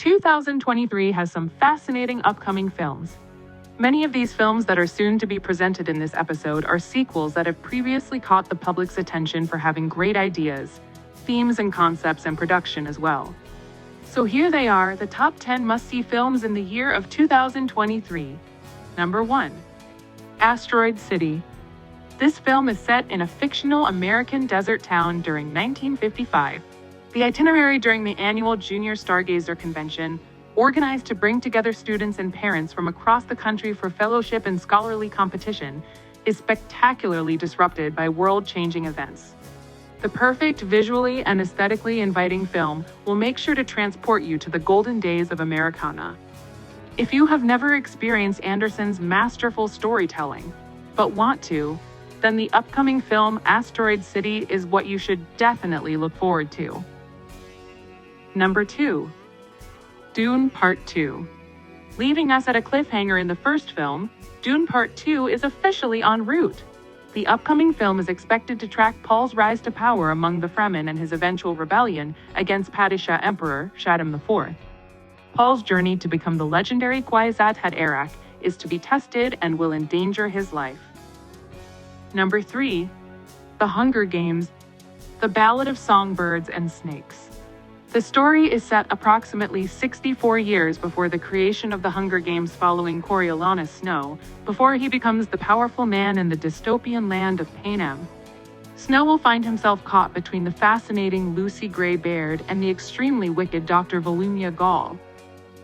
2023 has some fascinating upcoming films. Many of these films that are soon to be presented in this episode are sequels that have previously caught the public's attention for having great ideas, themes and concepts, and production as well. So here they are, the top 10 must-see films in the year of 2023. Number 1. Asteroid City. This film is set in a fictional American desert town during 1955. The itinerary during the annual Junior Stargazer Convention, organized to bring together students and parents from across the country for fellowship and scholarly competition, is spectacularly disrupted by world-changing events. The perfect visually and aesthetically inviting film will make sure to transport you to the golden days of Americana. If you have never experienced Anderson's masterful storytelling, but want to, then the upcoming film Asteroid City is what you should definitely look forward to. Number 2. Dune Part 2. Leaving us at a cliffhanger in the first film, Dune Part 2 is officially en route. The upcoming film is expected to track Paul's rise to power among the Fremen and his eventual rebellion against Padishah Emperor Shaddam IV. Paul's journey to become the legendary Kwisatz Haderach is to be tested and will endanger his life. Number 3. The Hunger Games: The Ballad of Songbirds and Snakes. The story is set approximately 64 years before the creation of the Hunger Games, following Coriolanus Snow, before he becomes the powerful man in the dystopian land of Panem. Snow will find himself caught between the fascinating Lucy Gray Baird and the extremely wicked Dr. Volumnia Gaul.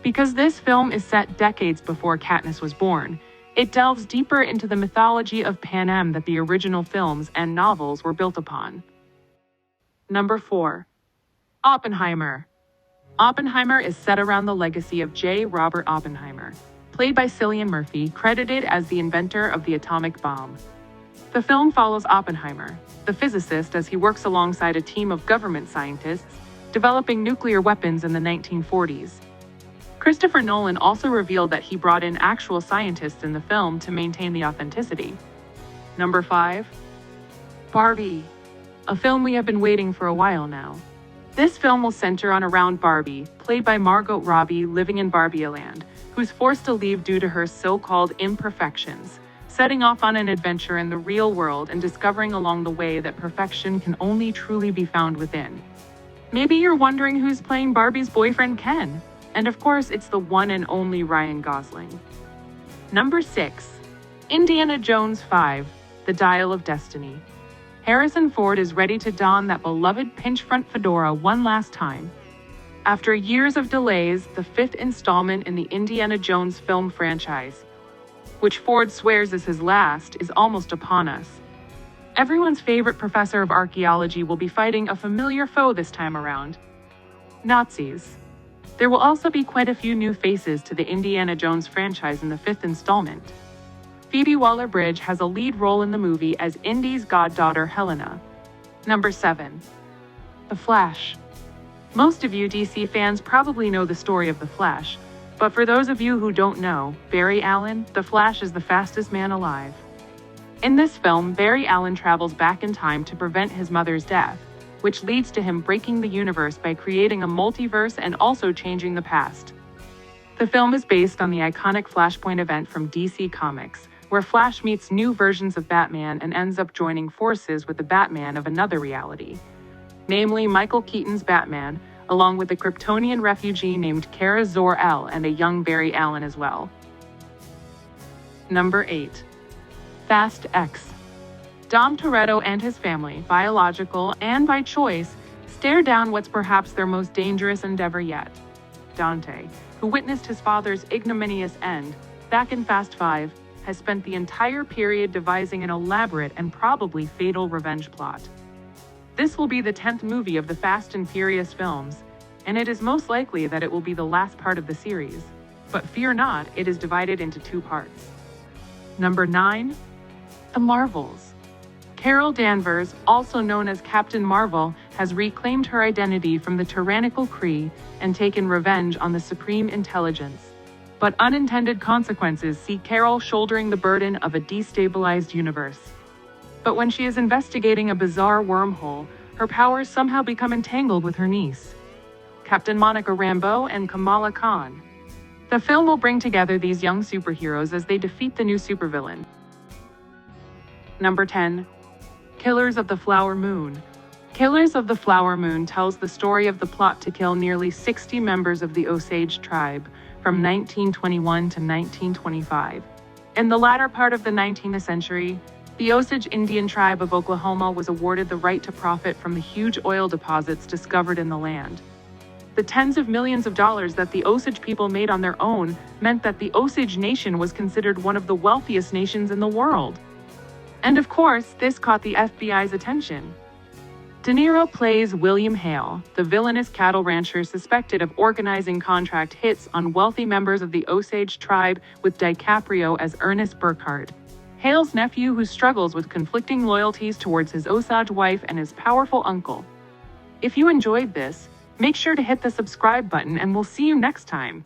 Because this film is set decades before Katniss was born, it delves deeper into the mythology of Panem that the original films and novels were built upon. Number 4. Oppenheimer. Oppenheimer is set around the legacy of J. Robert Oppenheimer, played by Cillian Murphy, credited as the inventor of the atomic bomb. The film follows Oppenheimer, the physicist, as he works alongside a team of government scientists developing nuclear weapons in the 1940s. Christopher Nolan also revealed that he brought in actual scientists in the film to maintain the authenticity. Number 5. Barbie. A film we have been waiting for a while now. This film will center around Barbie, played by Margot Robbie, living in Barbieland, who's forced to leave due to her so-called imperfections, setting off on an adventure in the real world and discovering along the way that perfection can only truly be found within. Maybe you're wondering who's playing Barbie's boyfriend Ken, and of course it's the one and only Ryan Gosling. Number 6. Indiana Jones 5: The Dial of Destiny. Harrison Ford is ready to don that beloved pinch-front fedora one last time. After years of delays, the 5th installment in the Indiana Jones film franchise, which Ford swears is his last, is almost upon us. Everyone's favorite professor of archaeology will be fighting a familiar foe this time around: Nazis. There will also be quite a few new faces to the Indiana Jones franchise in the 5th installment. Phoebe Waller-Bridge has a lead role in the movie as Indy's goddaughter Helena. Number 7. The Flash. Most of you DC fans probably know the story of The Flash, but for those of you who don't know, Barry Allen, The Flash, is the fastest man alive. In this film, Barry Allen travels back in time to prevent his mother's death, which leads to him breaking the universe by creating a multiverse and also changing the past. The film is based on the iconic Flashpoint event from DC Comics, where Flash meets new versions of Batman and ends up joining forces with the Batman of another reality, namely Michael Keaton's Batman, along with a Kryptonian refugee named Kara Zor-El and a young Barry Allen as well. Number 8. Fast X. Dom Toretto and his family, biological and by choice, stare down what's perhaps their most dangerous endeavor yet. Dante, who witnessed his father's ignominious end back in Fast 5, has spent the entire period devising an elaborate and probably fatal revenge plot. This will be the 10th movie of the Fast and Furious films, and it is most likely that it will be the last part of the series. But fear not, it is divided into 2 parts. Number 9. The Marvels. Carol Danvers, also known as Captain Marvel, has reclaimed her identity from the tyrannical Kree and taken revenge on the Supreme Intelligence. But unintended consequences see Carol shouldering the burden of a destabilized universe. But when she is investigating a bizarre wormhole, her powers somehow become entangled with her niece. Captain Monica Rambeau, and Kamala Khan. The film will bring together these young superheroes as they defeat the new supervillain. Number 10. Killers of the Flower Moon. Killers of the Flower Moon tells the story of the plot to kill nearly 60 members of the Osage tribe from 1921 to 1925. In the latter part of the 19th century, the Osage Indian tribe of Oklahoma was awarded the right to profit from the huge oil deposits discovered in the land. The tens of millions of dollars that the Osage people made on their own meant that the Osage Nation was considered one of the wealthiest nations in the world. And of course, this caught the FBI's attention. De Niro plays William Hale, the villainous cattle rancher suspected of organizing contract hits on wealthy members of the Osage tribe, with DiCaprio as Ernest Burkhart, Hale's nephew who struggles with conflicting loyalties towards his Osage wife and his powerful uncle. If you enjoyed this, make sure to hit the subscribe button and we'll see you next time.